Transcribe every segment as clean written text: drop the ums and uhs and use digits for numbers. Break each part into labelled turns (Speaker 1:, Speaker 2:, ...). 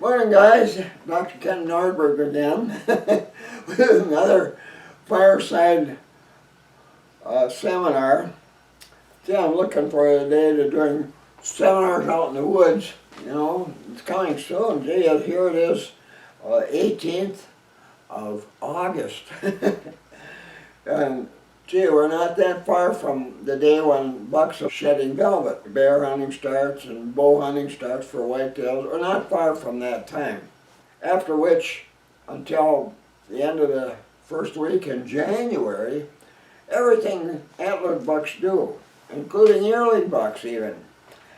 Speaker 1: Morning, guys. Dr. Ken Nordberg again with another fireside seminar. See, I'm looking for a day to doing seminars out in the woods. You know, it's coming soon. Gee, here it is, 18th of August. And gee, we're not that far from the day when bucks are shedding velvet. Bear hunting starts and bow hunting starts for whitetails. We're not far from that time. After which, until the end of the first week in January, everything antlered bucks do, including yearling bucks even,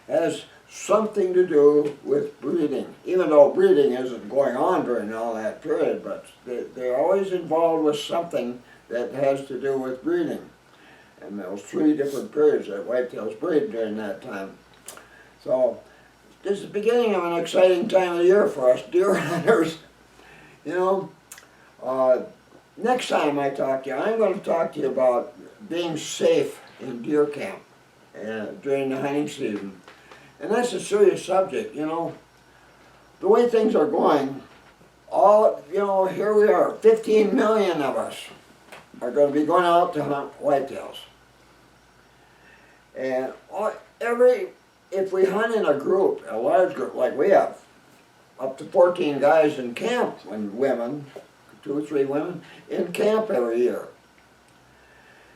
Speaker 1: has something to do with breeding. Even though breeding isn't going on during all that period, but they're always involved with something that has to do with breeding. And those 3 different periods that whitetails breed during that time. So this is the beginning of an exciting time of year for us deer hunters. You know, next time I talk to you, I'm going to talk to you about being safe in deer camp during the hunting season. And that's a serious subject, you know. The way things are going, here we are, 15 million of us are going to be going out to hunt whitetails. And if we hunt in a group, a large group like we have, up to 14 guys in camp, and women, 2 or 3 women, in camp every year.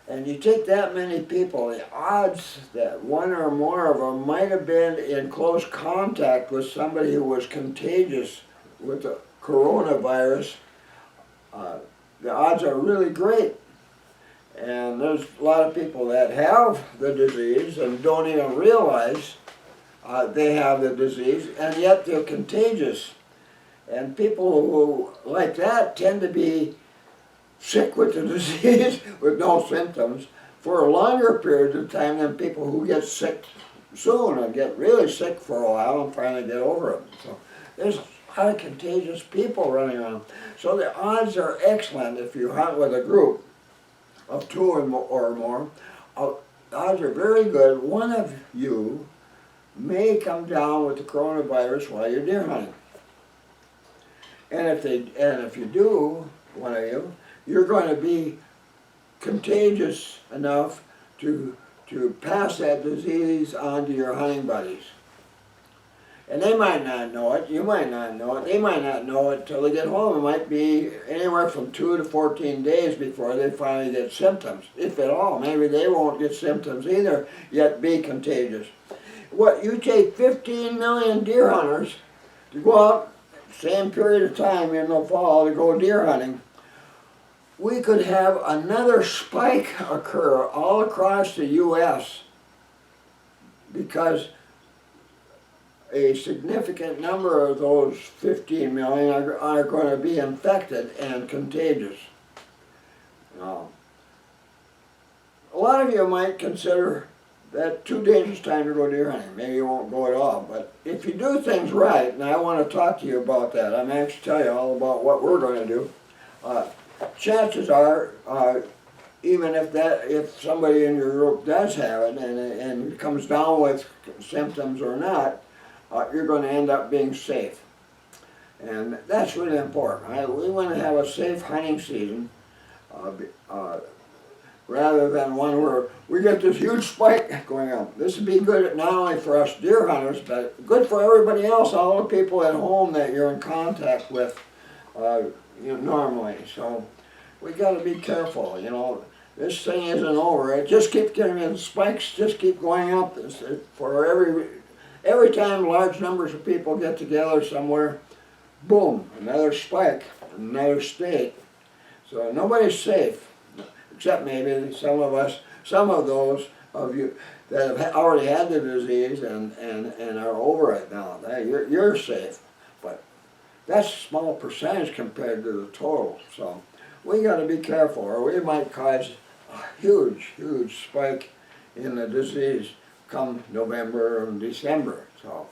Speaker 1: And you take that many people, the odds that one or more of them might have been in close contact with somebody who was contagious with the coronavirus, the odds are really great. And there's a lot of people that have the disease and don't even realize they have the disease, and yet they're contagious. And people who like that tend to be sick with the disease with no symptoms for a longer period of time than people who get sick soon and get really sick for a while and finally get over it. So there's a lot of contagious people running around. So the odds are excellent if you hunt with a group of 2 or more. The odds are very good. One of you may come down with the coronavirus while you're deer hunting. And if you do, one of you, you're going to be contagious enough to pass that disease on to your hunting buddies. And they might not know it, you might not know it, they might not know it till they get home. It might be anywhere from 2 to 14 days before they finally get symptoms, if at all. Maybe they won't get symptoms either, yet be contagious. You take 15 million deer hunters to go out, same period of time in the fall, to go deer hunting. We could have another spike occur all across the U.S. because a significant number of those 15 million are going to be infected and contagious. Now, a lot of you might consider that too dangerous time to go deer hunting. Maybe you won't go at all, but if you do things right, and I want to talk to you about that, I'm actually tell you all about what we're going to do. Chances are, even if somebody in your group does have it and comes down with symptoms or not, you're going to end up being safe. And that's really important. We want to have a safe hunting season rather than one where we get this huge spike going on. This would be good not only for us deer hunters, but good for everybody else, all the people at home that you're in contact with normally. So we got to be careful. You know, this thing isn't over. It just keeps getting, the spikes just keep going up. For every time large numbers of people get together somewhere, boom, another spike, another state. So nobody's safe, except maybe some of those of you that have already had the disease and are over it now. You're safe, but that's a small percentage compared to the total. So we got to be careful, or we might cause a huge, huge spike in the disease come November and December. So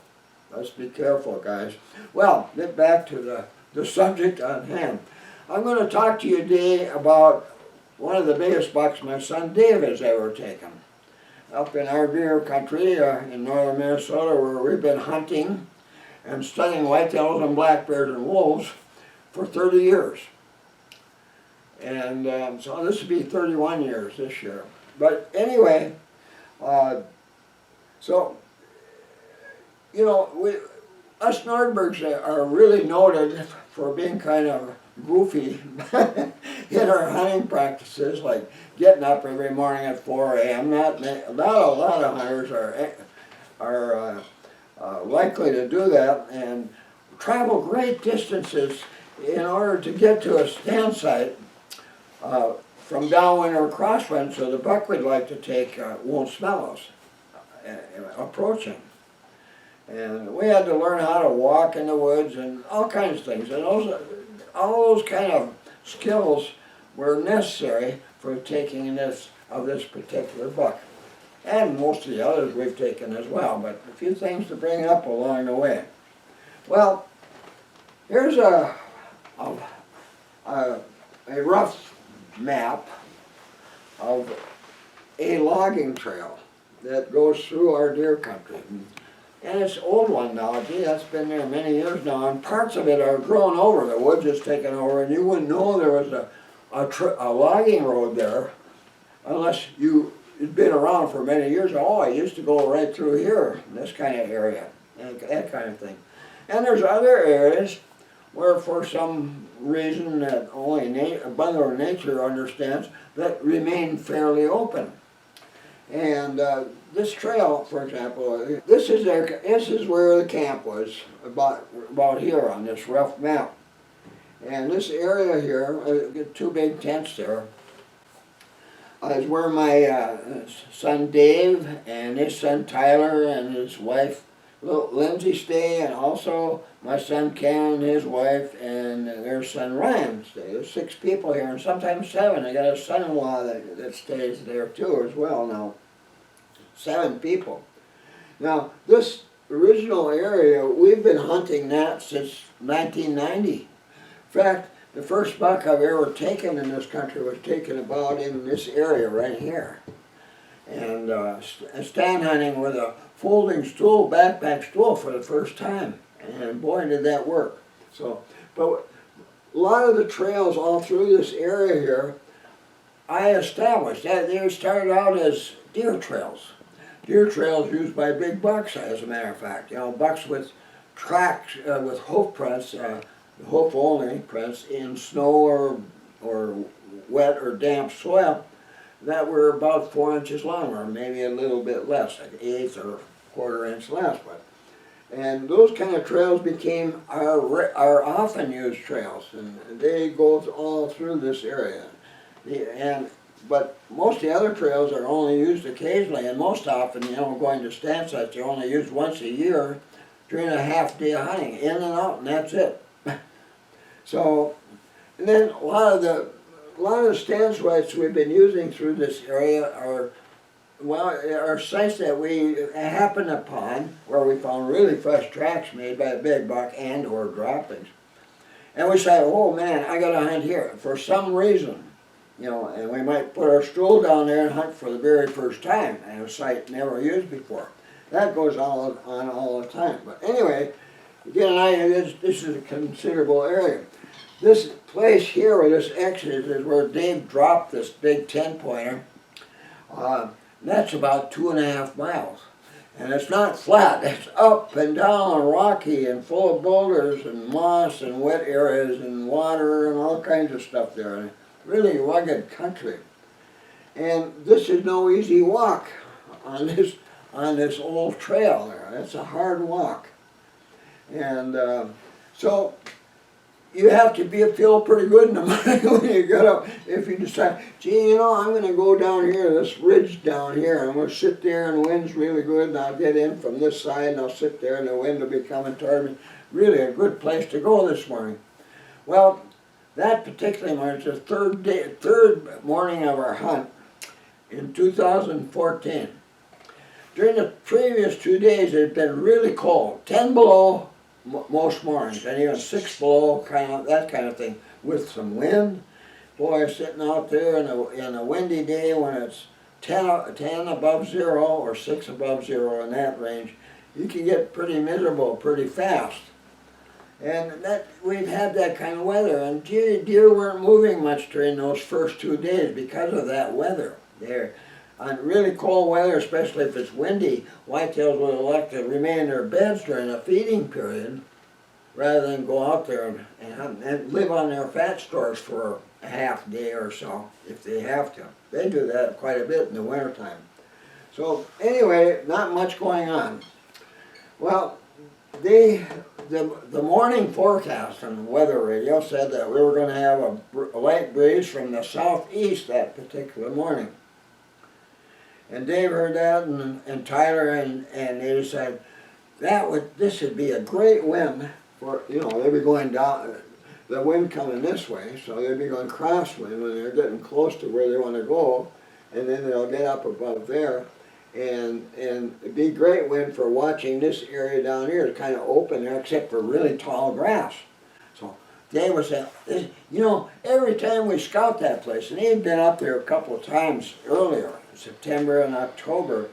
Speaker 1: let's be careful, guys. Well, get back to the subject on hand. I'm going to talk to you today about one of the biggest bucks my son Dave has ever taken. Up in our deer country in northern Minnesota, where we've been hunting and studying whitetails and black bears and wolves for 30 years. And so this will be 31 years this year. But anyway, so, you know, us Nordbergs are really noted for being kind of goofy in our hunting practices, like getting up every morning at 4 a.m. Not a lot of hunters are likely to do that and travel great distances in order to get to a stand site from downwind or crosswind, so the buck we'd like to take won't smell us approaching. And we had to learn how to walk in the woods and all kinds of things. And all those kind of skills were necessary for taking this particular buck. And most of the others we've taken as well, but a few things to bring up along the way. Well, here's a rough map of a logging trail that goes through our deer country. And it's an old one now. Gee, that's been there many years now, and parts of it are grown over. The woods is taken over, and you wouldn't know there was a logging road there unless you'd been around for many years. Oh, I used to go right through here, this kind of area, and that kind of thing. And there's other areas where, for some reason that only Mother Nature understands, that remain fairly open. And this trail, for example, this is where the camp was, about here on this rough map. And this area here, get two big tents there, is where my son Dave and his son Tyler and his wife Lindsay stay, and also my son Ken and his wife and their son Ryan stay. There's 6 people here, and sometimes 7. I got a son-in-law that stays there too as well now. 7 people. Now, this original area, we've been hunting that since 1990. In fact, the first buck I've ever taken in this country was taken about in this area right here. And stand hunting with a folding stool, backpack stool for the first time. And boy, did that work. So, but a lot of the trails all through this area here, I established that they started out as deer trails. Deer trails used by big bucks, as a matter of fact. You know, bucks with tracks, with hoof prints, hoof only prints in snow or wet or damp soil that were about 4 inches long, or maybe a little bit less, like 1/8 or 1/4 inch less. And those kind of trails became our often used trails, and they go all through this area. But most of the other trails are only used occasionally, and most often, you know, going to stand sites, they're only used once a year during a half day of hunting, in and out, and that's it. So, and then a lot of the stand sites we've been using through this area are sites that we happened upon where we found really fresh tracks made by a big buck and or droppings. And we say, oh man, I got to hunt here for some reason. You know, and we might put our stool down there and hunt for the very first time at a site never used before. That goes on all the time. But anyway, again, this is a considerable area. This place here where this X is where Dave dropped this big 10-pointer. That's about 2.5 miles. And it's not flat, it's up and down and rocky and full of boulders and moss and wet areas and water and all kinds of stuff there. Really rugged country. And this is no easy walk on this old trail there. It's a hard walk. And so you have to feel pretty good in the morning when you get up. If you decide, gee, you know, I'm going to go down here, this ridge down here, and I'm going to sit there and the wind's really good, and I'll get in from this side and I'll sit there and the wind will be coming toward me. Really a good place to go this morning. Well, that particular morning, it's the third morning of our hunt in 2014. During the previous 2 days, it had been really cold, 10 below most mornings, and even 6 below, that kind of thing, with some wind. Boy, sitting out there in a windy day when it's 10 above zero or 6 above zero in that range, you can get pretty miserable pretty fast. And that we've had that kind of weather, and deer weren't moving much during those first 2 days because of that weather. They're on really cold weather, especially if it's windy, whitetails will elect to remain in their beds during a feeding period rather than go out there and live on their fat stores for a half day or so if they have to. They do that quite a bit in the wintertime. So anyway, not much going on. Well, the morning forecast on the weather radio said that we were going to have a light breeze from the southeast that particular morning. And Dave heard that, and Tyler, and they said this would be a great wind for, they'd be going down, the wind coming this way, so they'd be going crosswind when they're getting close to where they want to go, and then they'll get up above there. And it'd be a great wind for watching this area down here. It's kind of open there except for really tall grass. So Dave was saying, every time we scout that place, and he'd been up there a couple of times earlier, in September and October,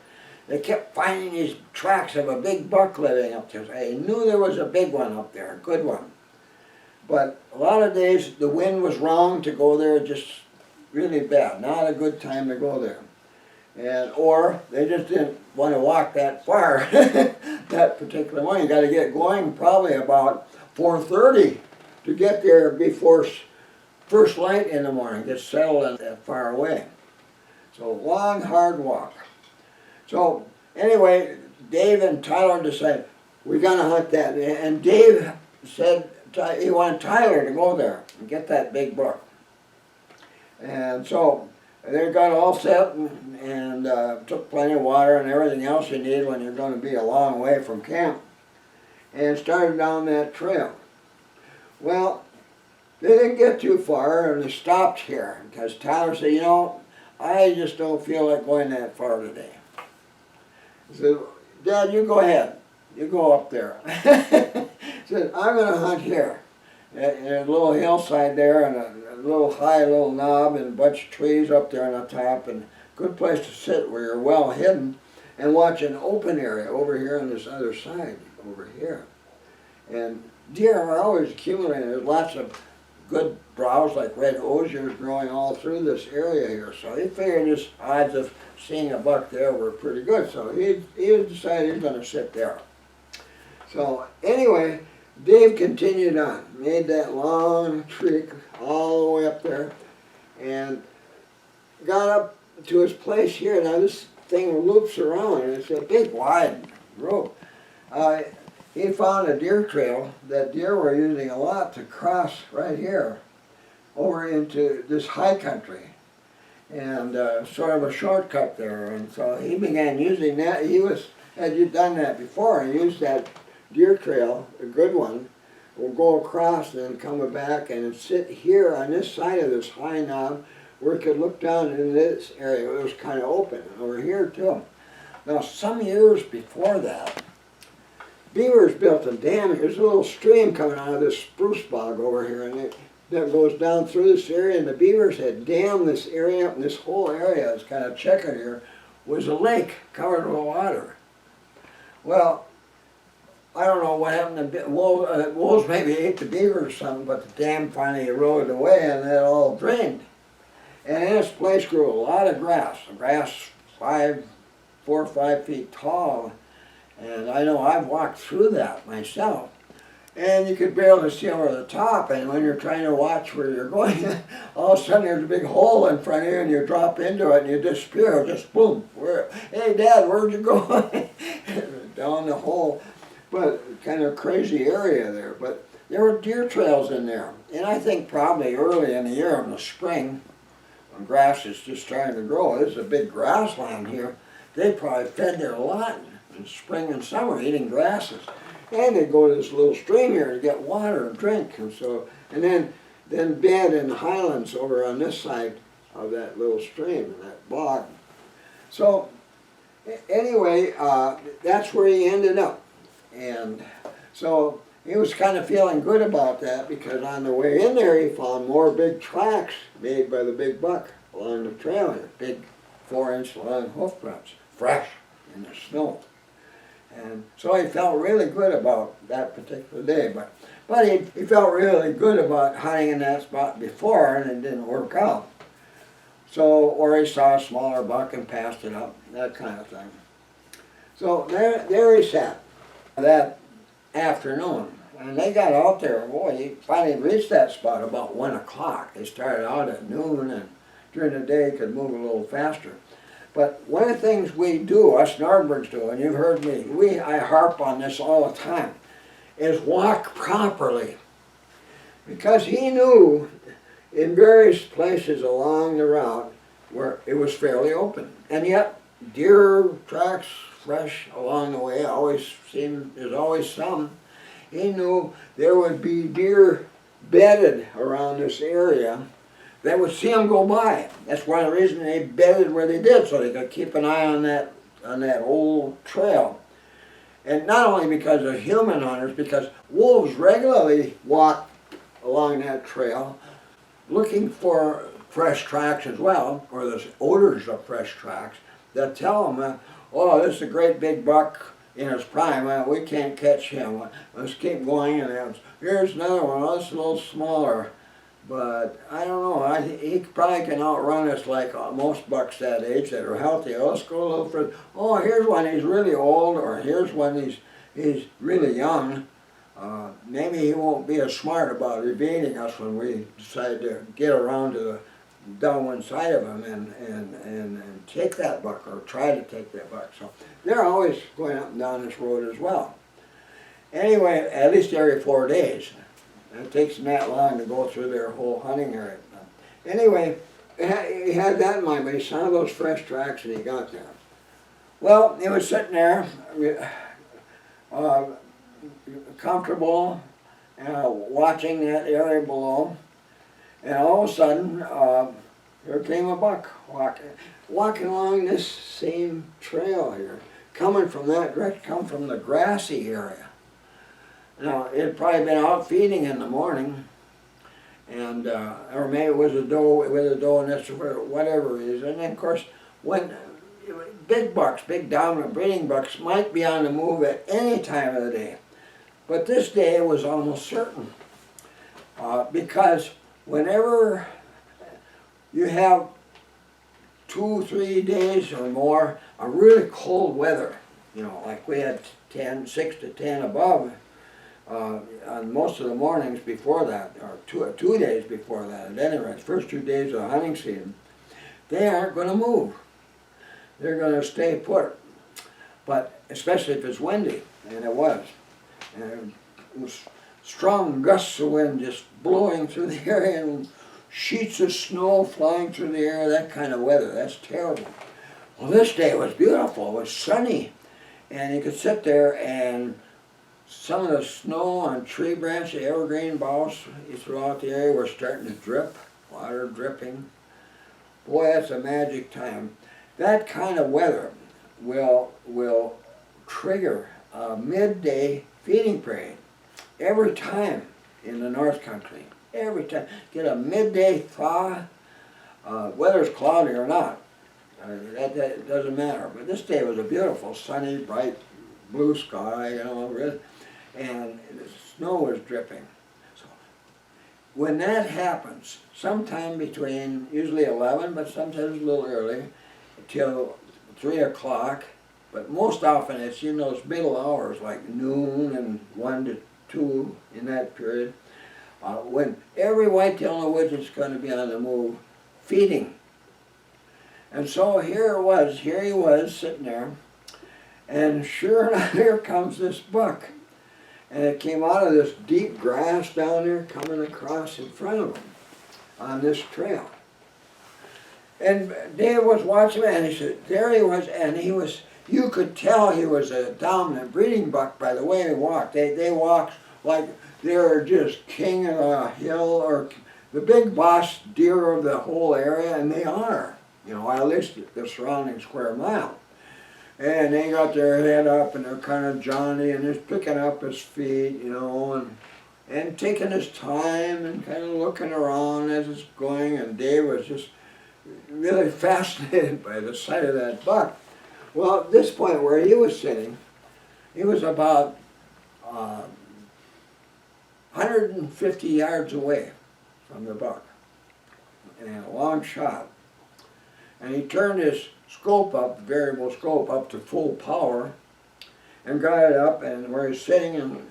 Speaker 1: they kept finding these tracks of a big buck living up there. I knew there was a big one up there, a good one. But a lot of days the wind was wrong to go there, just really bad. Not a good time to go there. Or they just didn't want to walk that far that particular morning. You got to get going probably about 4:30 to get there before first light in the morning. Get settled and that far away. So long, hard walk. So anyway, Dave and Tyler decided we're going to hunt that. And Dave said he wanted Tyler to go there and get that big buck. And so they got all set and took plenty of water and everything else you need when you're going to be a long way from camp, and started down that trail. Well, they didn't get too far, and they stopped here because Tyler said, I just don't feel like going that far today. He said, Dad, you go ahead. You go up there. He said, I'm going to hunt here. There's a little hillside there and a little high little knob and a bunch of trees up there on the top, and good place to sit where you're well hidden and watch an open area over here on this other side, over here. And deer are always accumulating. There's lots of good browse like red osiers growing all through this area here. So he figured his odds of seeing a buck there were pretty good. So he decided he's going to sit there. So anyway, Dave continued on, made that long trek all the way up there, and got up to his place here. Now this thing loops around, and it's a big wide rope. He found a deer trail that deer were using a lot to cross right here over into this high country, and sort of a shortcut there. And so he began using that. Had done that before, and used that deer trail, a good one, will go across and then come back and sit here on this side of this high knob where it could look down into this area. It was kind of open, and over here too. Now some years before that, beavers built a dam. There's a little stream coming out of this spruce bog over here, and that goes down through this area, and the beavers had dammed this area up, and this whole area is kind of checkered here, was a lake covered with water. Well, I don't know what happened to wolves maybe ate the beaver or something, but the dam finally eroded away and it all drained. And in this place grew a lot of grass. The grass 4 or 5 feet tall. And I know I've walked through that myself. And you could barely see over the top, and when you're trying to watch where you're going, all of a sudden there's a big hole in front of you and you drop into it and you disappear, just boom. Hey Dad, where'd you go? Down the hole. But kind of crazy area there. But there were deer trails in there. And I think probably early in the year, in the spring, when grass is just starting to grow, there's a big grassland here, they probably fed there a lot in spring and summer, eating grasses. And they'd go to this little stream here to get water and drink. And then bed in the highlands over on this side of that little stream, in that bog. So anyway, that's where he ended up. And so he was kind of feeling good about that, because on the way in there he found more big tracks made by the big buck along the trail here, big 4-inch long hoof prints, fresh in the snow. And so he felt really good about that particular day. But he felt really good about hunting in that spot before, and it didn't work out. So, or he saw a smaller buck and passed it up, that kind of thing. So there he sat that afternoon. And they got out there, boy, he finally reached that spot about 1 o'clock. They started out at noon, and during the day could move a little faster. But one of the things we do, us Nordbergs do, and you've heard me, I harp on this all the time, is walk properly. Because he knew in various places along the route where it was fairly open. And yet, deer tracks fresh along the way, there's always some. He knew there would be deer bedded around this area that would see them go by. That's one of the reasons they bedded where they did, so they could keep an eye on that old trail. And not only because of human hunters, because wolves regularly walk along that trail looking for fresh tracks as well, or there's odors of fresh tracks that tell them, oh, this is a great big buck in his prime, we can't catch him. Let's keep going, and here's another one, oh, this is a little smaller. But I don't know, he probably can outrun us like most bucks that age that are healthy. Oh, let's go a little further. Oh, here's one, he's really old, or here's one, he's really young. Maybe he won't be as smart about evading us when we decide to get around to the down one side of him and take that buck, or try to take that buck. So they're always going up and down this road as well. Anyway, at least every 4 days. It takes them that long to go through their whole hunting area. Anyway, he had that in mind, but he saw those fresh tracks and he got there. Well, he was sitting there, comfortable, watching that area below, and all of a sudden, there came a buck walking along this same trail here, coming from that direction, come from the grassy area. Now, it had probably been out feeding in the morning, and or maybe it was a doe with a doe, and this, whatever it is. And then, of course, when big bucks, big dominant breeding bucks, might be on the move at any time of the day, but this day it was almost certain, because whenever you have 2-3 days or more of really cold weather, like we had 6 to 10 above. On most of the mornings before that, or two days before that, at any rate, first 2 days of the hunting season, they aren't going to move. They're going to stay put. But especially if it's windy, and it was. And it was strong gusts of wind just blowing through the area, and sheets of snow flying through the air, that kind of weather. That's terrible. Well, this day was beautiful. It was sunny, and you could sit there, and some of the snow on tree branches, evergreen boughs throughout the area were starting to drip, water dripping. Boy, that's a magic time. That kind of weather will trigger a midday feeding parade every time in the North Country. Every time. Get a midday thaw, whether it's cloudy or not. That doesn't matter. But this day was a beautiful, sunny, bright, blue sky, really. And the snow was dripping. So when that happens, sometime between usually 11, but sometimes a little early, till 3 o'clock, but most often it's in those middle hours like noon and 1 to 2 in that period, when every whitetail in the woods is going to be on the move feeding. And so here he was sitting there, and sure enough, here comes this buck. And it came out of this deep grass down there, coming across in front of him on this trail. And Dave was watching it, and he said, there he was, and you could tell he was a dominant breeding buck by the way he walked. They walked like they were just king of a hill, or the big boss deer of the whole area, and they are, at least the surrounding square mile. And they got their head up, and they're kind of jaunty, and he's picking up his feet, and taking his time and kind of looking around as it's going. And Dave was just really fascinated by the sight of that buck. Well, at this point where he was sitting, He was about 150 yards away from the buck, and a long shot. And he turned his scope up, variable scope, up to full power, and got it up, and where he's sitting, and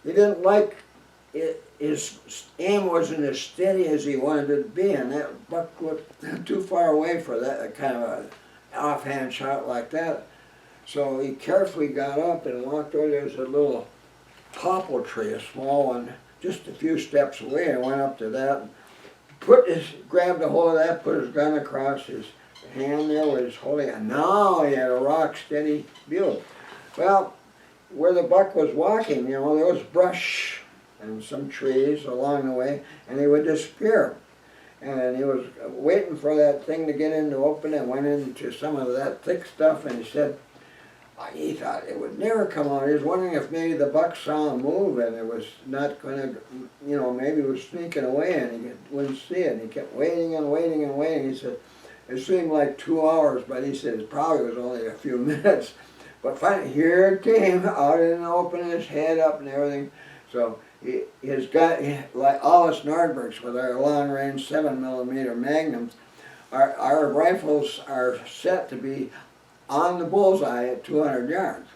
Speaker 1: he didn't like it. His aim wasn't as steady as he wanted it to be, and that buck looked too far away for that kind of an offhand shot like that. So he carefully got up and walked over. There was a little poplar tree, a small one, just a few steps away, and went up to that, and grabbed a hold of that, put his gun across his hand there where he's holding it, and now he had a rock steady view. Well, where the buck was walking, there was brush and some trees along the way, and he would disappear. And he was waiting for that thing to get in the open, and went into some of that thick stuff, and he thought it would never come out. He was wondering if maybe the buck saw him move, and it was not going to, maybe it was sneaking away, and he wouldn't see it. And he kept waiting and waiting and waiting. He said, it seemed like 2 hours, but he said it probably was only a few minutes. But finally, here it came, out in the open, his head up and everything. So his gun, like all us Nordbergs with our long-range 7mm Magnums, our rifles are set to be on the bullseye at 200 yards.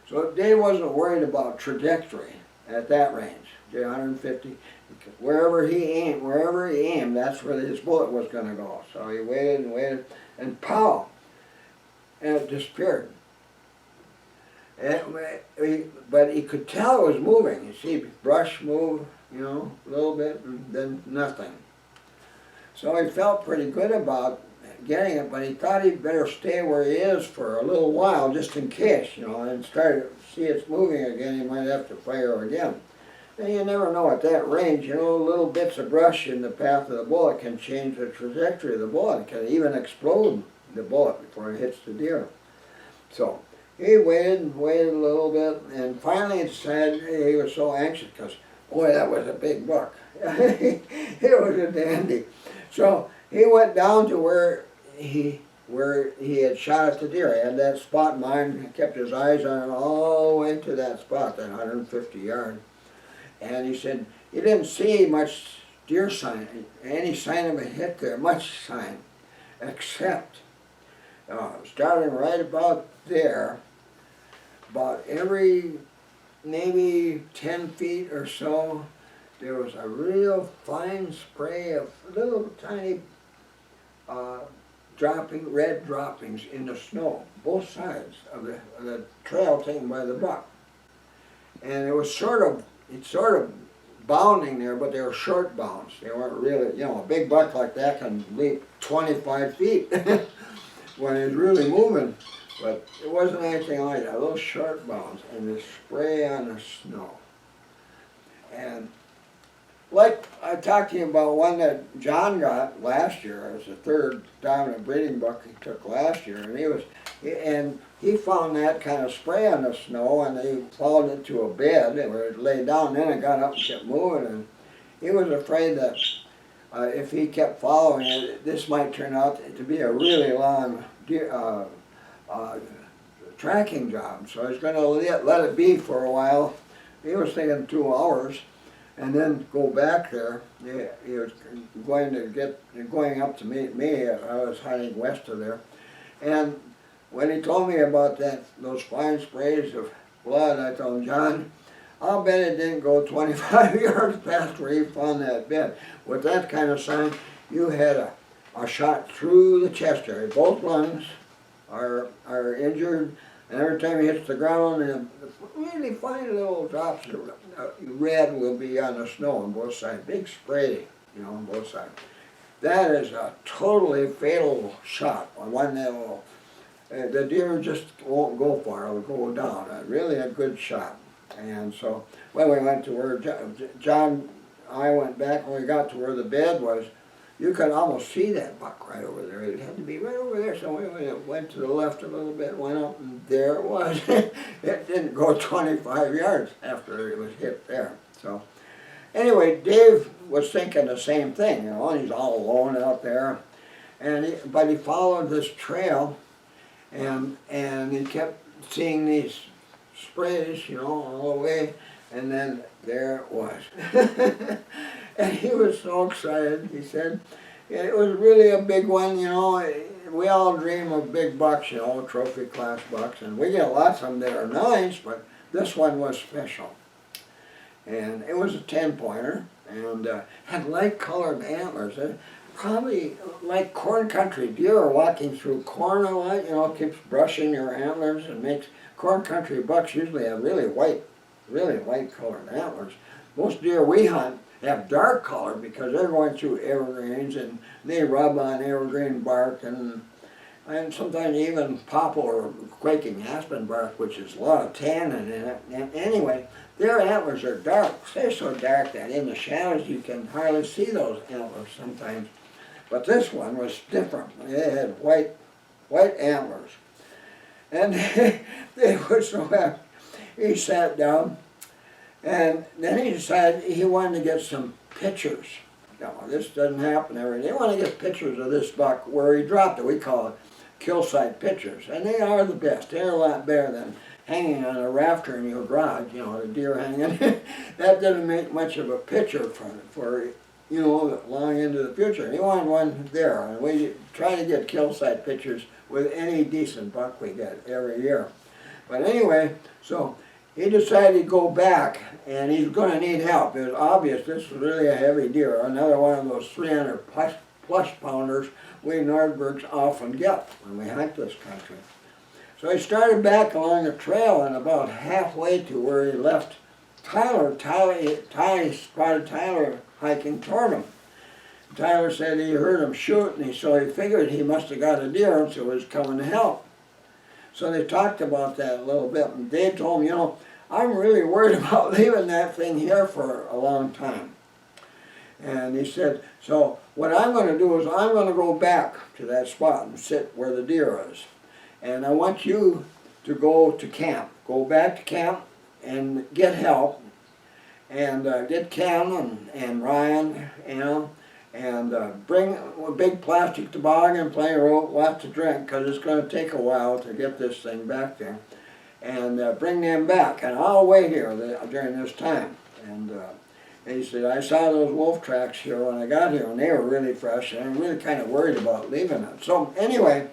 Speaker 1: So Dave wasn't worried about trajectory at that range, 150. Wherever he aimed, that's where his bullet was going to go. So he waited and waited, and pow! And it disappeared. But he could tell it was moving. You see brush move, a little bit, and then nothing. So he felt pretty good about getting it, but he thought he'd better stay where he is for a little while, just in case, and start to see it's moving again. He might have to fire again. And you never know at that range, little bits of brush in the path of the bullet can change the trajectory of the bullet. It can even explode the bullet before it hits the deer. So he waited and waited a little bit, and finally decided, he was so anxious because, boy, that was a big buck. It was a dandy. So he went down to where he had shot at the deer. He had that spot in mind. He kept his eyes on it all the way to that spot, that 150 yard. And he said he didn't see much deer sign, any sign of a hit there, much sign, except starting right about there, about every maybe 10 feet or so, there was a real fine spray of little tiny red droppings in the snow, both sides of the trail taken by the buck. And it was sort of bounding there, but they were short bounds. They weren't really, a big buck like that can leap 25 feet when he's really moving. But it wasn't anything like that, little short bounds, and the spray on the snow. And like I talked to you about one that John got last year. It was the third dominant breeding buck he took last year, and he found that kind of spray on the snow, and he followed it to a bed where it lay down. Then it got up and kept moving, and he was afraid that if he kept following it, this might turn out to be a really long tracking job. So he's going to let it be for a while. He was thinking 2 hours. And then go back there. He was going up to meet me. I was hiding west of there. And when he told me about those fine sprays of blood, I told him, John, I'll bet it didn't go 25 yards past where he found that bed. With that kind of sign, you had a shot through the chest area. Both lungs are injured, and every time he hits the ground, and really fine little drops of red will be on the snow on both sides. Big spray, on both sides. That is a totally fatal shot. One that will, the deer just won't go far, it'll go down. Really a good shot. And so, when we went to where John, I went back, when we got to where the bed was, you could almost see that buck right over there. It had to be right over there. So we went to the left a little bit, went up, and there it was. It didn't go 25 yards after it was hit there. So anyway, Dave was thinking the same thing. He's all alone out there, but he followed this trail, and he kept seeing these sprays, you know, all the way, and then there it was. And he was so excited. He said, it was really a big one, you know. We all dream of big bucks, you know, trophy class bucks, and we get lots of them that are nice, but this one was special. And it was a 10-pointer, and had light-colored antlers. Probably like corn country deer walking through corn a lot, you know, keeps brushing your antlers and makes corn country bucks usually have really light-colored antlers. Most deer we hunt have dark color because they're going through evergreens and they rub on evergreen bark and sometimes even poplar or quaking aspen bark, which is a lot of tannin in it. And anyway, their antlers are dark. They're so dark that in the shadows you can hardly see those antlers sometimes. But this one was different. It had white antlers. And they were so happy. He sat down, and then he decided he wanted to get some pictures. Now, this doesn't happen every day. He wanted to get pictures of this buck where he dropped it. We call it kill site pictures. And they are the best. They're a lot better than hanging on a rafter in your garage, you know, the deer hanging. That doesn't make much of a picture for you know, long into the future. He wanted one there, and we try to get kill site pictures with any decent buck we get every year. But anyway, so he decided to go back, and he's going to need help. It was obvious this was really a heavy deer, another one of those 300 plus pounders we Nordbergs often get when we hunt this country. So he started back along the trail, and about halfway to where he left Tyler spotted Tyler hiking toward him. Tyler said he heard him shoot, and so he figured he must have got a deer, and so he was coming to help. So they talked about that a little bit, and Dave told him, you know, I'm really worried about leaving that thing here for a long time. And he said, so what I'm going to do is I'm going to go back to that spot and sit where the deer is. And I want you to go to camp. Go back to camp and get help. And get Ken and Ryan, you know, and bring a big plastic toboggan, plenty of rope, lots to drink, because it's going to take a while to get this thing back there. And bring them back, and I'll wait here during this time. And he said, I saw those wolf tracks here when I got here, and they were really fresh, and I'm really kind of worried about leaving it. So anyway,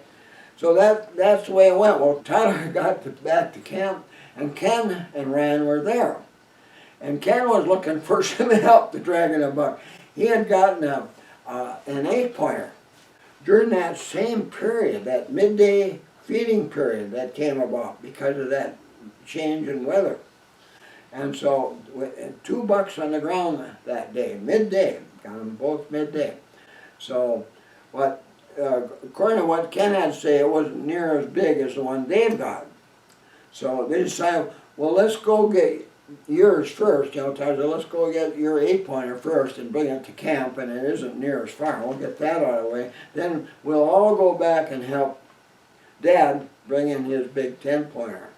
Speaker 1: so that's the way it went. Well, Tyler got back to camp, and Ken and Ryan were there. And Ken was looking for some help to dragging a buck. He had gotten an 8-pointer during that same period, that midday feeding period that came about because of that change in weather. And so 2 bucks on the ground that day, midday, got them both midday. So according to what Ken had to say, it wasn't near as big as the one Dave got. So they decided, well, let's go get yours first, you know, Tyler, let's go get your 8-pointer first and bring it to camp, and it isn't near as far. We'll get that out of the way. Then we'll all go back and help Dad bring in his big 10-pointer.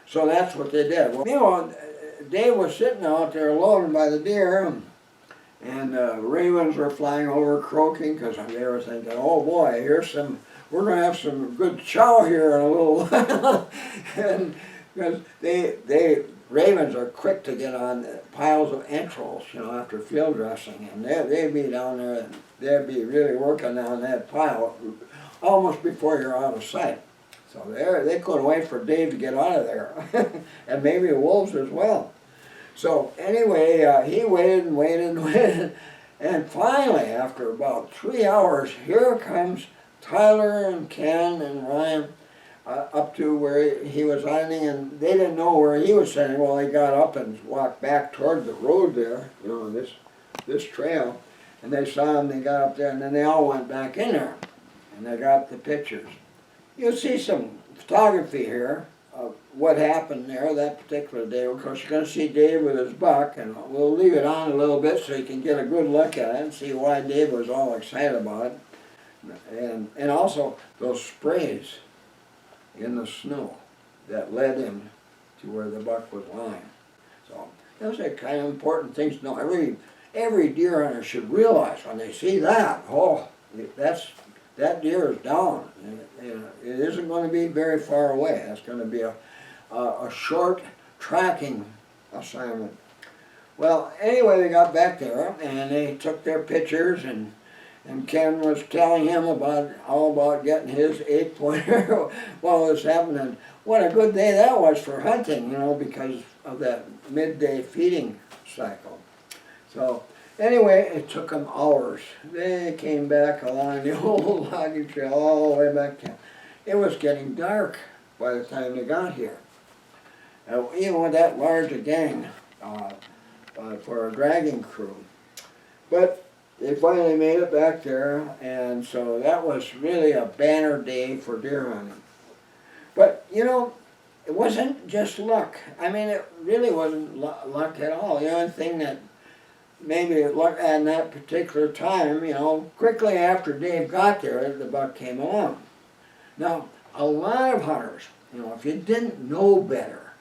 Speaker 1: So that's what they did. Well, you know, Dave was sitting out there alone by the deer, and ravens were flying over croaking because they were thinking, oh boy, we're going to have some good chow here in a little while. And because ravens are quick to get on piles of entrails, you know, after field dressing, and they'd be down there and they'd be really working on that pile almost before you're out of sight. So they couldn't wait for Dave to get out of there, and maybe wolves as well. So anyway, he waited and waited and waited, and finally, after about 3 hours, here comes Tyler and Ken and Ryan up to where he was hunting, and they didn't know where he was sitting. Well, he got up and walked back toward the road there, you know, this trail, and they saw him, they got up there, and then they all went back in there, and they got the pictures. You'll see some photography here of what happened there that particular day. Of course, you're going to see Dave with his buck, and we'll leave it on a little bit so you can get a good look at it and see why Dave was all excited about it. And also those sprays in the snow that led him to where the buck was lying. So those are kind of important things to know. Every deer hunter should realize when they see that, oh, that deer is down. It isn't going to be very far away. That's going to be a a short tracking assignment. Well, anyway, they got back there and they took their pictures, and Ken was telling him all about getting his 8-pointer while it was happening. What a good day that was for hunting, because of that midday feeding cycle. So anyway, it took them hours. They came back along the old logging trail all the way back to. It was getting dark by the time they got here. Even with that large a gang for a dragging crew. But they finally made it back there, and so that was really a banner day for deer hunting. But, it wasn't just luck. I mean, it really wasn't luck at all. The only thing that maybe luck at that particular time, quickly after Dave got there, the buck came along. Now, a lot of hunters, if you didn't know better,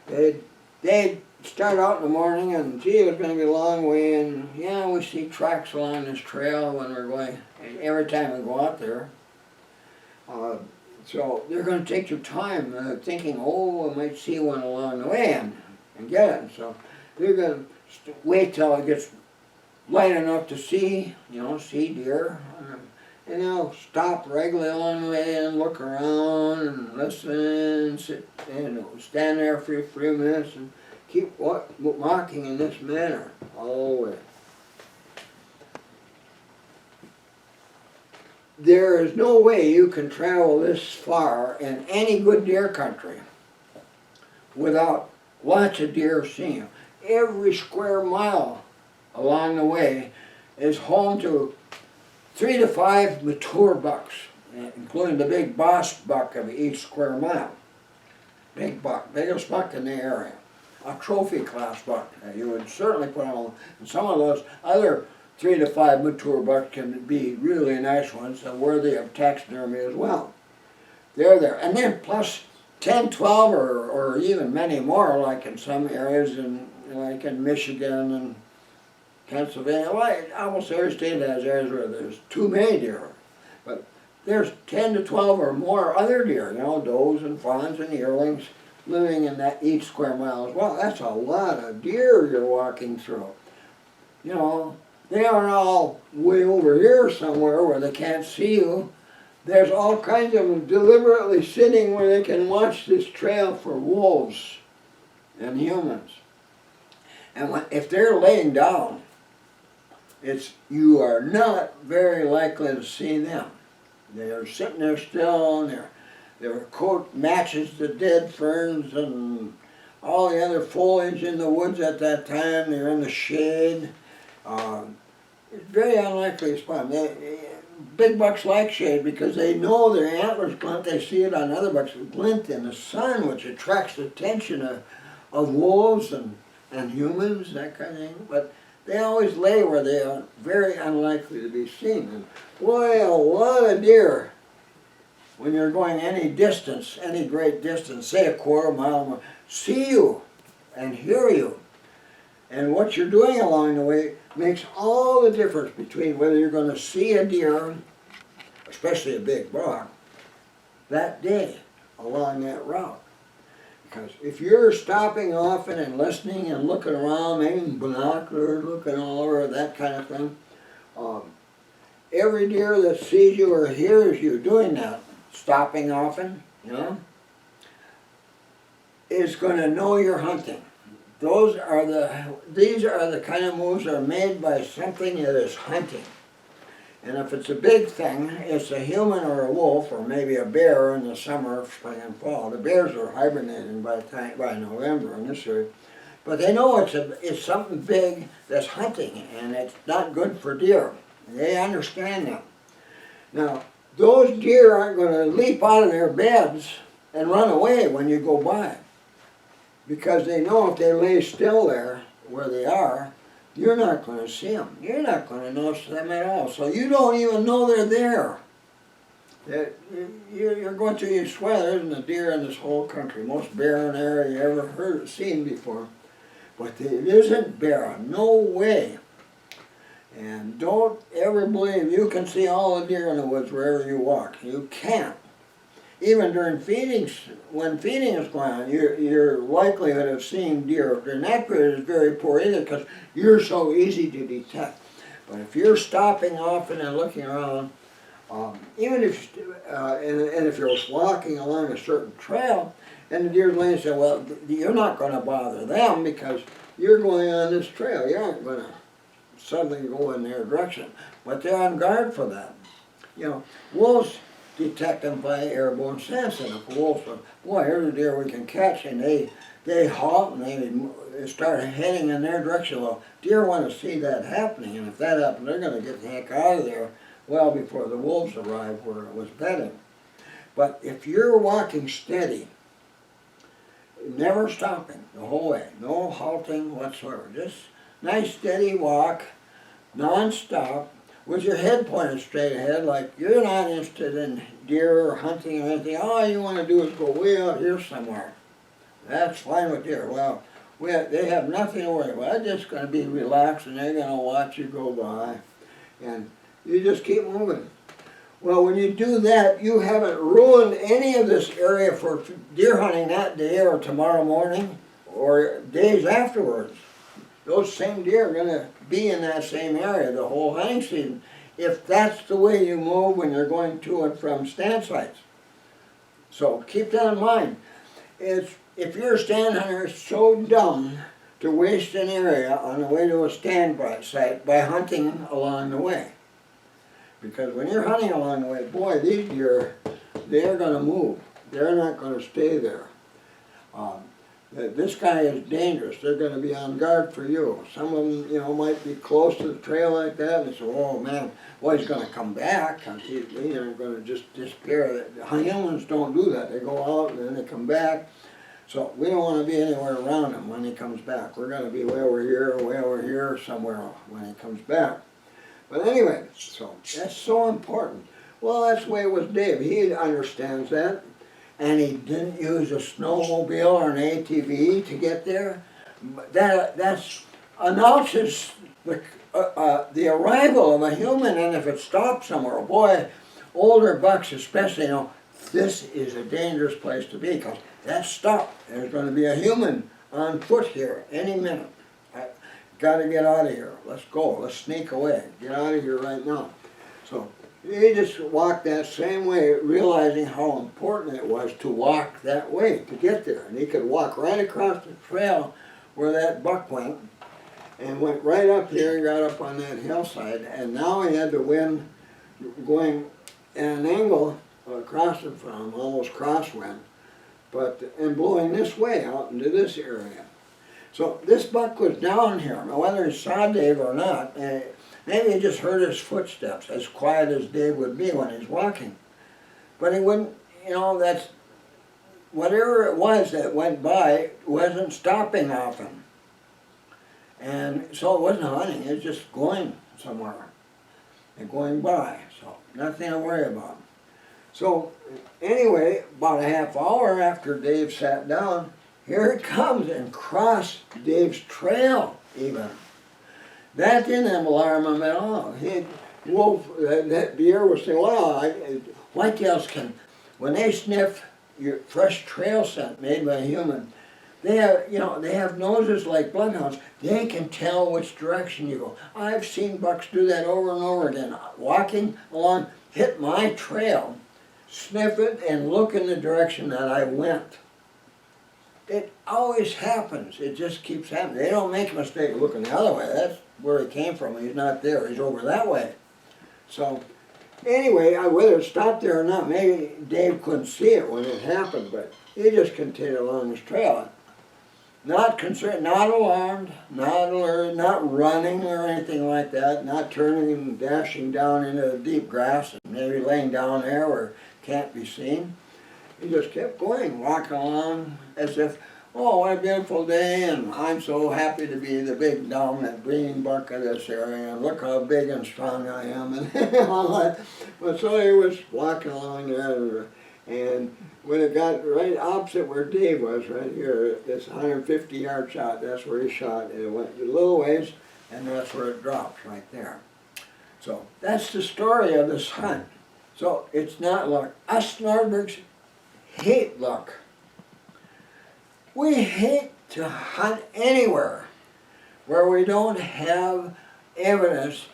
Speaker 1: they'd start out in the morning and, gee, it was going to be a long way, and we see tracks along this trail when we're going, every time we go out there. So they're going to take their time thinking, I might see one along the way and get it. So they're going to wait till it gets light enough to see deer. And they'll stop regularly along the way and look around and listen, sit, stand there for a few minutes and keep walking in this manner all the way. There is no way you can travel this far in any good deer country without lots of deer seeing you. Every square mile along the way is home to 3 to 5 mature bucks, including the big boss buck of each square mile. Big buck, biggest buck in the area. A trophy class buck. You would certainly put on, and some of those other 3 to 5 mature bucks can be really nice ones and worthy of taxidermy as well. They're there. And then plus 10, 12, or even many more, like in some areas, like in Michigan and Pennsylvania. Well, almost every state has areas where there's too many deer. But there's 10 to 12 or more other deer, does and fawns and yearlings living in that each square mile as well. That's a lot of deer you're walking through. They aren't all way over here somewhere where they can't see you. There's all kinds of them deliberately sitting where they can watch this trail for wolves and humans. And if they're laying down, you are not very likely to see them. They're sitting there still, and their coat matches the dead ferns and all the other foliage in the woods at that time. They're in the shade. It's very unlikely to spot them. Big bucks like shade because they know their antlers glint. They see it on other bucks glint in the sun, which attracts the attention of wolves and humans, that kind of thing. But they always lay where they are very unlikely to be seen. And boy, a lot of deer, when you're going any distance, any great distance, say a quarter mile, see you and hear you. And what you're doing along the way makes all the difference between whether you're going to see a deer, especially a big buck, that day along that route. Because if you're stopping often and listening and looking around, maybe in binoculars, looking all over, that kind of thing, every deer that sees you or hears you doing that, stopping often, is going to know you're hunting. These are the kind of moves that are made by something that is hunting. And if it's a big thing, it's a human or a wolf or maybe a bear in the summer, spring and fall. The bears are hibernating by November in this area. But they know it's something big that's hunting, and it's not good for deer. They understand that. Now, those deer aren't going to leap out of their beds and run away when you go by. Because they know if they lay still there where they are, you're not going to see them. You're not going to notice them at all. So you don't even know they're there. You're going through, you swear there isn't a deer in this whole country. Most barren area you ever seen before. But it isn't barren. No way. And don't ever believe you can see all the deer in the woods wherever you walk. You can't. even during feedings, when feeding is going on, your likelihood of seeing deer during that period is very poor either because you're so easy to detect. But if you're stopping often and looking around, even if and if you're walking along a certain trail, and the deer's laying, say, well, you're not going to bother them because you're going on this trail. You aren't going to suddenly go in their direction, but they're on guard for that. You know, wolves detect them by airborne sense, and if a wolf says, boy, here's a deer we can catch, and they halt and they start heading in their direction. Well, deer want to see that happening, and if that happens, they're going to get the heck out of there well before the wolves arrive where it was bedding. But if you're walking steady, never stopping the whole way, no halting whatsoever, just nice steady walk, non-stop, with your head pointed straight ahead, like you're not interested in deer or hunting or anything. All you want to do is go way out here somewhere. That's fine with deer. Well, they have nothing to worry about. They're just going to be relaxed and they're going to watch you go by. And you just keep moving. Well, when you do that, you haven't ruined any of this area for deer hunting that day or tomorrow morning or days afterwards. Those same deer are going to be in that same area the whole hunting season if that's the way you move when you're going to and from stand sites. So keep that in mind. If you're a stand hunter, it's so dumb to waste an area on the way to a stand site by hunting along the way. Because when you're hunting along the way, boy, these deer, they're going to move. They're not going to stay there. This guy is dangerous. They're going to be on guard for you. Some of them, you know, might be close to the trail like that, and they say, oh man, well, he's going to come back. They aren't going to just disappear. The humans don't do that. They go out and then they come back. So we don't want to be anywhere around him when he comes back. We're going to be way over here, somewhere when he comes back. But anyway, so that's so important. Well, that's the way it was Dave. He understands that. And he didn't use a snowmobile or an ATV to get there. That's announces the arrival of a human, and if it stops somewhere, boy, older bucks especially know this is a dangerous place to be because that's stopped. There's going to be a human on foot here any minute. Got to get out of here. Let's go. Let's sneak away. Get out of here right now. So he just walked that same way, realizing how important it was to walk that way to get there. And he could walk right across the trail where that buck went and went right up here and got up on that hillside. And now he had the wind going at an angle across it from him, almost crosswind, and blowing this way out into this area. So this buck was down here, whether he saw Dave or not. Maybe he just heard his footsteps, as quiet as Dave would be when he's walking. But he wouldn't, you know, that's, whatever it was that went by wasn't stopping often. And so it wasn't hunting, it was just going somewhere and going by. So nothing to worry about. So anyway, about a half hour after Dave sat down, here it comes and crossed Dave's trail even. That didn't alarm him at all. That deer was saying, well, whitetails can, when they sniff your fresh trail scent made by a human, they have noses like bloodhounds. They can tell which direction you go. I've seen bucks do that over and over again. Walking along, hit my trail, sniff it, and look in the direction that I went. It always happens. It just keeps happening. They don't make a mistake looking the other way. That's where he came from. He's not there. He's over that way. So anyway, whether it stopped there or not, maybe Dave couldn't see it when it happened, but he just continued along his trail. Not concerned, not alarmed, not alert, not running or anything like that, not turning and dashing down into the deep grass and maybe laying down there where it can't be seen. He just kept going, walking along as if, oh, what a beautiful day, and I'm so happy to be the big dominant breeding buck of this area, and look how big and strong I am, and all that. But so he was walking along there, and when it got right opposite where Dave was, right here, this 150-yard shot, that's where he shot, and it went a little ways, and that's where it drops, right there. So that's the story of this hunt. So it's not like us Nordbergs, hate luck. We hate to hunt anywhere where we don't have evidence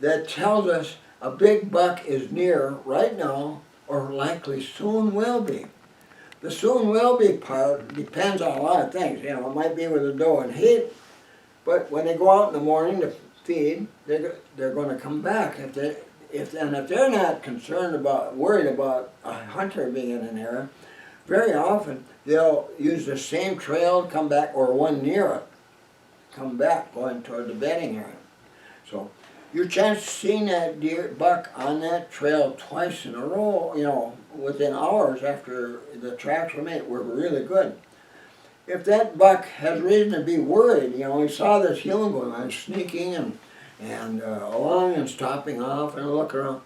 Speaker 1: that tells us a big buck is near right now or likely soon will be. The soon will be part depends on a lot of things. You know, it might be with a doe and heat, but when they go out in the morning to feed, they're going to come back. If they're not worried about a hunter being in an area, very often they'll use the same trail to come back, or one near it, come back going toward the bedding area. So your chance of seeing that buck on that trail twice in a row, you know, within hours after the tracks were made, were really good. If that buck has reason to be worried, you know, he saw this human going on, sneaking and along and stopping off and looking around,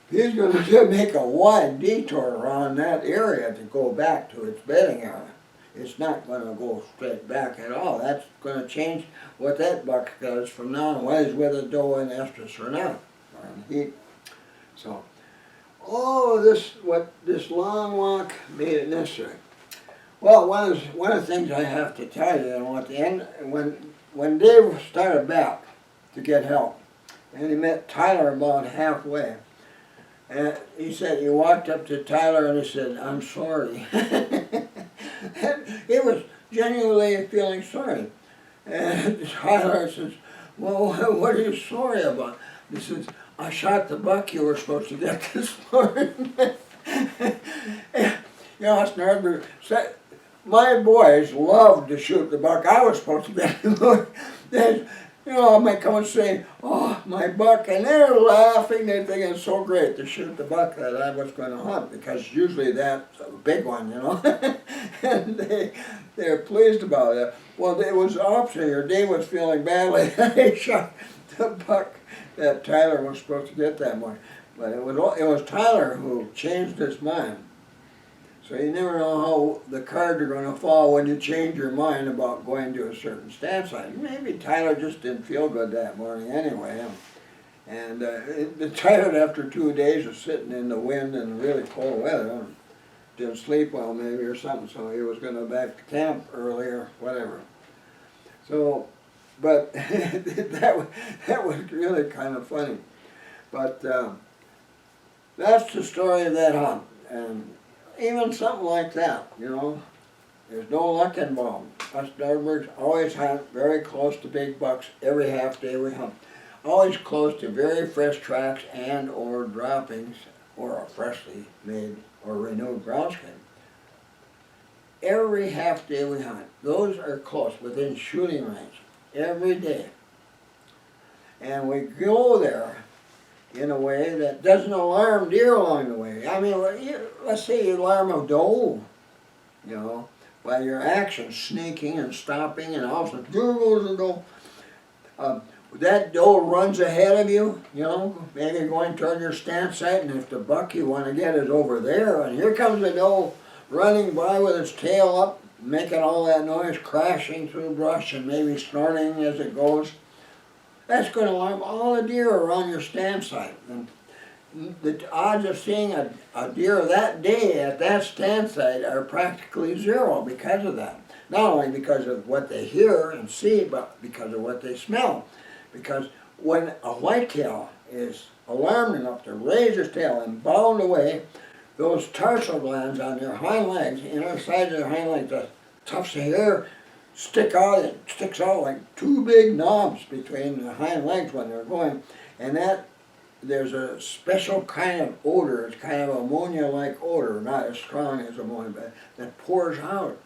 Speaker 1: he's going to make a wide detour around that area to go back to its bedding area. It's not going to go straight back at all. That's going to change what that buck does from now on, whether he's with a doe in estrus or not, or in heat. So, this long walk made it necessary. Well, one of the things I have to tell you, at the end, when Dave started back to get help, and he met Tyler about halfway, and he said he walked up to Tyler and he said, "I'm sorry." He was genuinely feeling sorry. And Tyler says, "Well, what are you sorry about?" He says, "I shot the buck you were supposed to get this morning." You know, it's Nordberg. My boys loved to shoot the buck I was supposed to get. They, you know, I might come and say, "Oh, my buck," and they're laughing. They think it's so great to shoot the buck that I was going to hunt, because usually that's a big one, you know. And they're pleased about it. Well, it was the opposite here. Dave was feeling badly that he shot the buck that Tyler was supposed to get that morning. But it was Tyler who changed his mind. So you never know how the cards are going to fall when you change your mind about going to a certain stand site. Maybe Tyler just didn't feel good that morning anyway. And tired after 2 days of sitting in the wind and really cold weather. Didn't sleep well maybe or something, so he was going to go back to camp early or whatever. So, but that was really kind of funny. But that's the story of that hunt. And even something like that, you know, there's no luck involved. Us Nordbergs always hunt very close to big bucks every half day we hunt. Always close to very fresh tracks and or droppings or a freshly made or renewed ground skin. Every half day we hunt, those are close, within shooting range, every day. And we go there in a way that doesn't alarm deer along the way. I mean, let's say you alarm a doe, you know, by your actions, sneaking and stopping, and all of a sudden, there goes the doe. That doe runs ahead of you, you know, maybe going toward your stand site, and if the buck you want to get is over there, and here comes the doe running by with its tail up, making all that noise, crashing through brush and maybe snorting as it goes, that's going to alarm all the deer around your stand site. And the odds of seeing a deer that day at that stand site are practically zero because of that. Not only because of what they hear and see, but because of what they smell. Because when a whitetail is alarmed enough to raise its tail and bound away, those tarsal glands on their hind legs, inner sides of their hind legs, the tufts of hair sticks out like two big knobs between the hind legs when they're going. And that, there's a special kind of odor, it's kind of ammonia-like odor, not as strong as ammonia, but that pours out.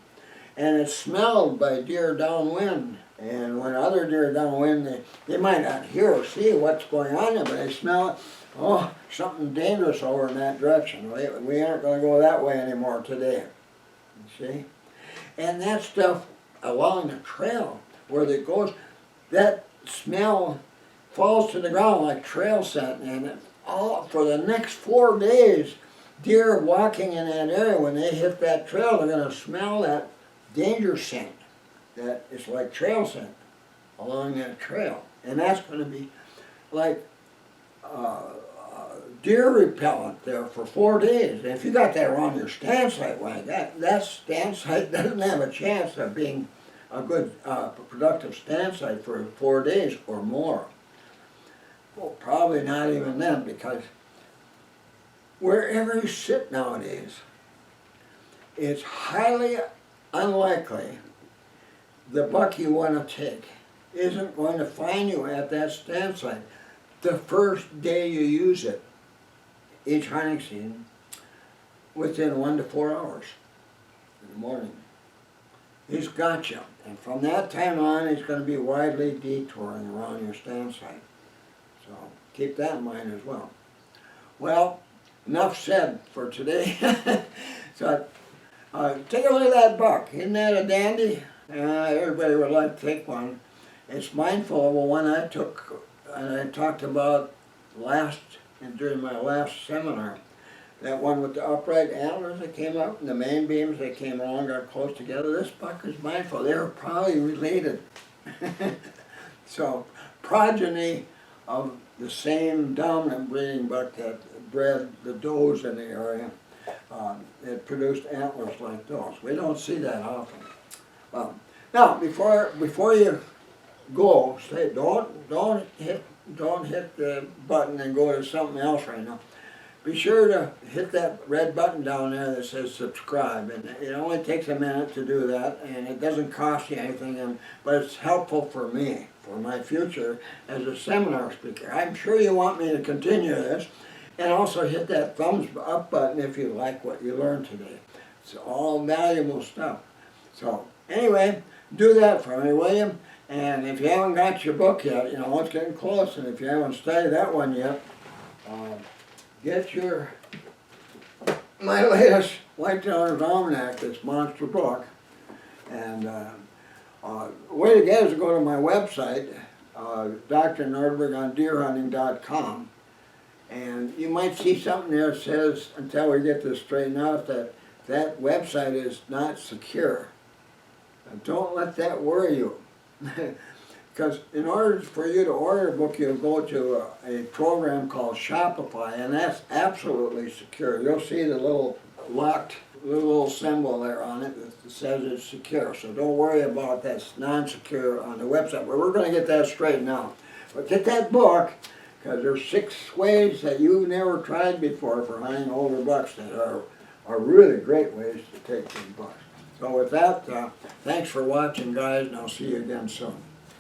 Speaker 1: And it's smelled by deer downwind. And when other deer are downwind, they might not hear or see what's going on there, but they smell it. Oh, something dangerous over in that direction. We aren't going to go that way anymore today. You see? And that stuff along the trail where it goes, that smell falls to the ground like trail scent. And for the next 4 days, deer walking in that area, when they hit that trail, they're going to smell that danger scent. That is like trail scent along that trail. And that's going to be like deer repellent there for 4 days. And if you got that around your stand site, well, that stand site doesn't have a chance of being a good productive stand site for 4 days or more. Well, probably not even then, because wherever you sit nowadays, it's highly unlikely the buck you want to take isn't going to find you at that stand site the first day you use it, each hunting season, within 1 to 4 hours in the morning. He's got you, and from that time on, he's going to be widely detouring around your stand site. So keep that in mind as well. Well, enough said for today. So take a look at that buck. Isn't that a dandy? Everybody would like to take one. It's mindful of the one I took and I talked about during my last seminar. That one with the upright antlers that came up and the main beams that came along got close together. This buck is mindful. They were probably related. So, progeny of the same dominant breeding buck that bred the does in the area. It produced antlers like those. We don't see that often. Now, before you go, say don't hit the button and go to something else right now. Be sure to hit that red button down there that says subscribe, and it only takes a minute to do that, and it doesn't cost you anything, but it's helpful for me, for my future as a seminar speaker. I'm sure you want me to continue this, and also hit that thumbs up button if you like what you learned today. It's all valuable stuff. So anyway, do that for me, William. And if you haven't got your book yet, it's getting close, and if you haven't studied that one yet, get my latest White-tailed Almanac, this monster book. And the way to get it is to go to my website, Dr. Nordberg on deerhunting.com. And you might see something there that says, until we get this straightened out, that website is not secure. And don't let that worry you. Because in order for you to order a book, you'll go to a program called Shopify, and that's absolutely secure. You'll see the little locked little symbol there on it that says it's secure. So don't worry about that's non-secure on the website. But we're going to get that straightened out. But get that book, because there's 6 ways that you've never tried before for hunting older bucks that are really great ways to take these bucks. So with that, thanks for watching, guys, and I'll see you again soon.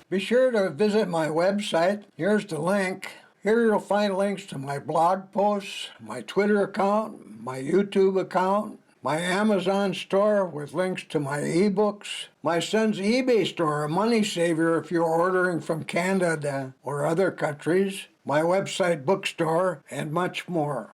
Speaker 1: Be sure to visit my website. Here's the link. Here you'll find links to my blog posts, my Twitter account, my YouTube account, my Amazon store with links to my ebooks, my son's eBay store, a money saver if you're ordering from Canada or other countries, my website bookstore, and much more.